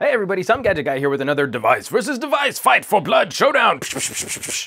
Hey everybody, some gadget guy here with another device versus device fight for blood showdown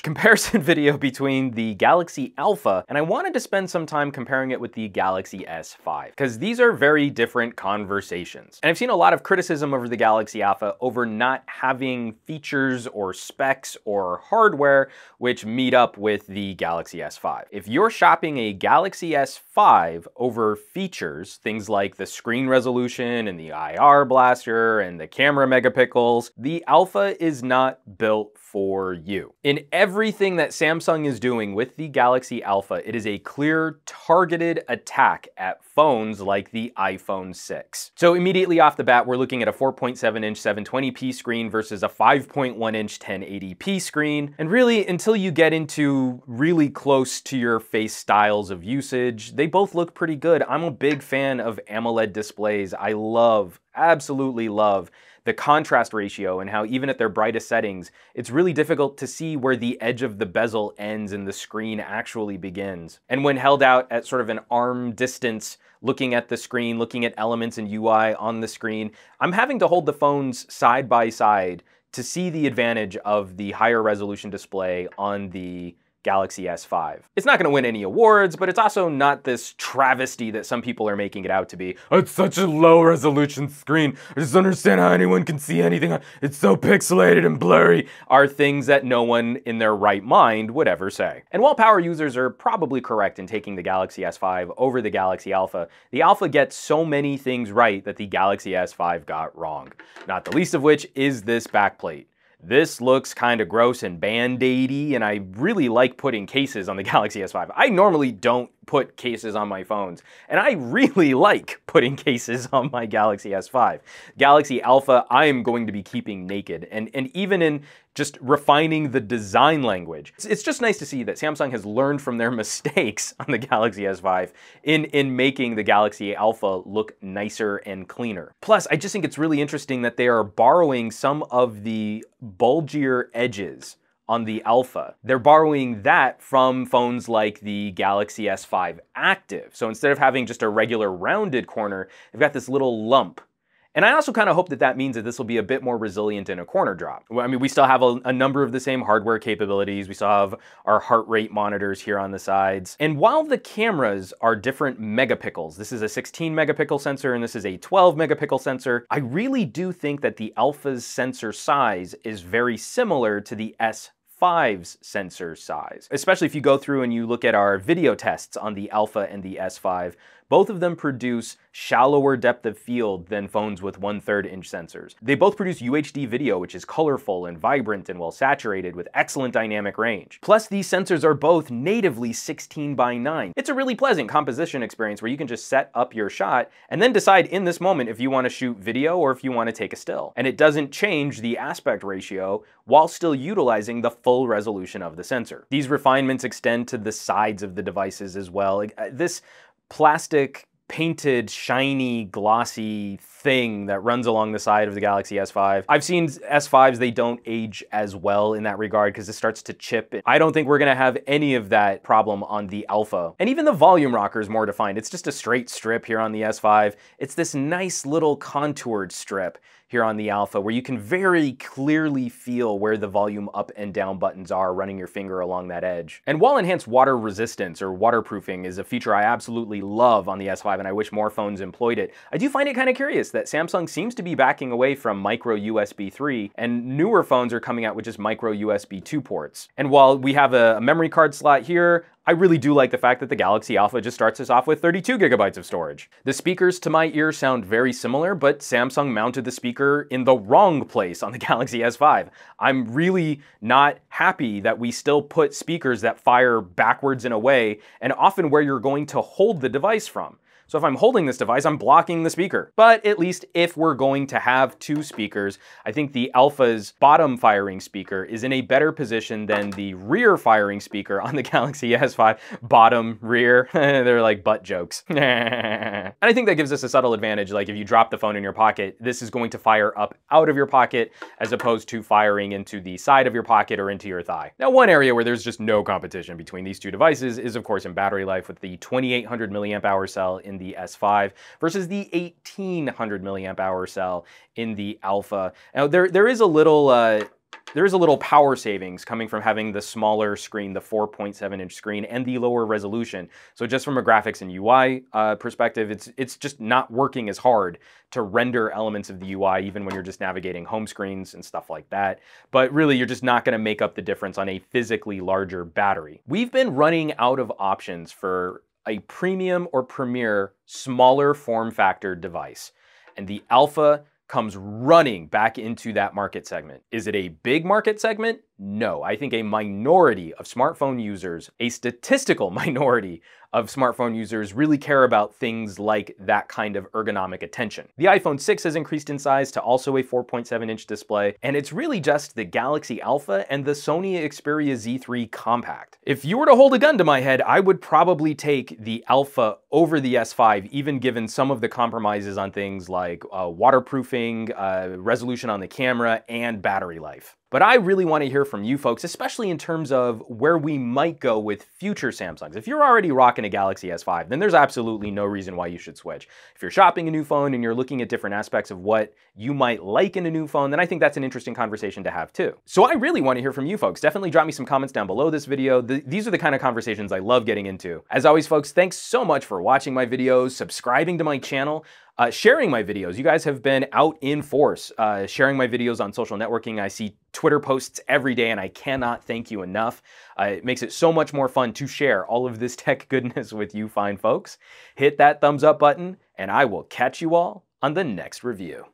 comparison video between the Galaxy Alpha, and I wanted to spend some time comparing it with the Galaxy S5 because these are very different conversations. And I've seen a lot of criticism over the Galaxy Alpha over not having features or specs or hardware which meet up with the Galaxy S5. If you're shopping a Galaxy S5 over features, things like the screen resolution and the IR blaster and the camera megapixels, the Alpha is not built for you. In everything that Samsung is doing with the Galaxy Alpha, it is a clear targeted attack at phones like the iPhone 6. So immediately off the bat, we're looking at a 4.7-inch 720p screen versus a 5.1-inch 1080p screen. And really, until you get into really close to your face styles of usage, they both look pretty good. I'm a big fan of AMOLED displays. I absolutely love the contrast ratio and how even at their brightest settings, it's really difficult to see where the edge of the bezel ends and the screen actually begins. And when held out at sort of an arm distance, looking at the screen, looking at elements and UI on the screen, I'm having to hold the phones side by side to see the advantage of the higher resolution display on the Galaxy S5. It's not going to win any awards, but it's also not this travesty that some people are making it out to be. It's such a low resolution screen. I just don't understand how anyone can see anything. It's so pixelated and blurry, are things that no one in their right mind would ever say. And while power users are probably correct in taking the Galaxy S5 over the Galaxy Alpha, the Alpha gets so many things right that the Galaxy S5 got wrong. Not the least of which is this backplate. This looks kind of gross and band-aidy, and I really like putting cases on the Galaxy S5. I normally don't put cases on my phones, and I really like putting cases on my Galaxy S5. Galaxy Alpha, I am going to be keeping naked, and even in just refining the design language. It's just nice to see that Samsung has learned from their mistakes on the Galaxy S5 in making the Galaxy Alpha look nicer and cleaner. Plus, I just think it's really interesting that they are borrowing some of the bulgier edges on the Alpha. They're borrowing that from phones like the Galaxy S5 Active. So instead of having just a regular rounded corner, they've got this little lump. And I also kind of hope that that means that this will be a bit more resilient in a corner drop. I mean, we still have a number of the same hardware capabilities. We still have our heart rate monitors here on the sides. And while the cameras are different megapixels, this is a 16 megapixel sensor and this is a 12 megapixel sensor, I really do think that the Alpha's sensor size is very similar to the S5's sensor size. Especially if you go through and you look at our video tests on the Alpha and the S5, both of them produce shallower depth of field than phones with 1/3 inch sensors. They both produce UHD video, which is colorful and vibrant and well saturated with excellent dynamic range. Plus, these sensors are both natively 16:9. It's a really pleasant composition experience where you can just set up your shot and then decide in this moment if you want to shoot video or if you want to take a still. And it doesn't change the aspect ratio while still utilizing the full resolution of the sensor. These refinements extend to the sides of the devices as well. This plastic painted, shiny, glossy thing that runs along the side of the Galaxy S5. I've seen S5s, they don't age as well in that regard because it starts to chip. I don't think we're gonna have any of that problem on the Alpha. And even the volume rocker is more defined. It's just a straight strip here on the S5. It's this nice little contoured strip here on the Alpha where you can very clearly feel where the volume up and down buttons are running your finger along that edge. And while enhanced water resistance or waterproofing is a feature I absolutely love on the S5 and I wish more phones employed it, I do find it kind of curious that Samsung seems to be backing away from micro USB 3 and newer phones are coming out with just micro USB 2 ports. And while we have a memory card slot here, I really do like the fact that the Galaxy Alpha just starts us off with 32 gigabytes of storage. The speakers to my ear sound very similar, but Samsung mounted the speaker in the wrong place on the Galaxy S5. I'm really not happy that we still put speakers that fire backwards and away, and often where you're going to hold the device from. So if I'm holding this device, I'm blocking the speaker. But at least if we're going to have two speakers, I think the Alpha's bottom firing speaker is in a better position than the rear firing speaker on the Galaxy S5. Bottom, rear, they're like butt jokes. And I think that gives us a subtle advantage. Like if you drop the phone in your pocket, this is going to fire up out of your pocket as opposed to firing into the side of your pocket or into your thigh. Now, one area where there's just no competition between these two devices is of course in battery life with the 2800 milliamp hour cell in in the S5 versus the 1800 milliamp hour cell in the Alpha. Now there is a little power savings coming from having the smaller screen, the 4.7-inch screen, and the lower resolution. So just from a graphics and UI perspective, it's just not working as hard to render elements of the UI, even when you're just navigating home screens and stuff like that. But really, you're just not going to make up the difference on a physically larger battery. We've been running out of options for a premium or premier smaller form factor device, and the Alpha comes running back into that market segment. Is it a big market segment? No, I think a minority of smartphone users, a statistical minority of smartphone users really care about things like that kind of ergonomic attention. The iPhone 6 has increased in size to also a 4.7-inch display, and it's really just the Galaxy Alpha and the Sony Xperia Z3 Compact. If you were to hold a gun to my head, I would probably take the Alpha over the S5, even given some of the compromises on things like waterproofing, resolution on the camera, and battery life. But I really want to hear from you folks, especially in terms of where we might go with future Samsungs. If you're already rocking a Galaxy S5, then there's absolutely no reason why you should switch. If you're shopping a new phone and you're looking at different aspects of what you might like in a new phone, then I think that's an interesting conversation to have too. So I really want to hear from you folks. Definitely drop me some comments down below this video. These are the kind of conversations I love getting into. As always, folks, thanks so much for watching my videos, subscribing to my channel, sharing my videos. You guys have been out in force, sharing my videos on social networking. I see Twitter posts every day, and I cannot thank you enough. It makes it so much more fun to share all of this tech goodness with you fine folks. Hit that thumbs up button, and I will catch you all on the next review.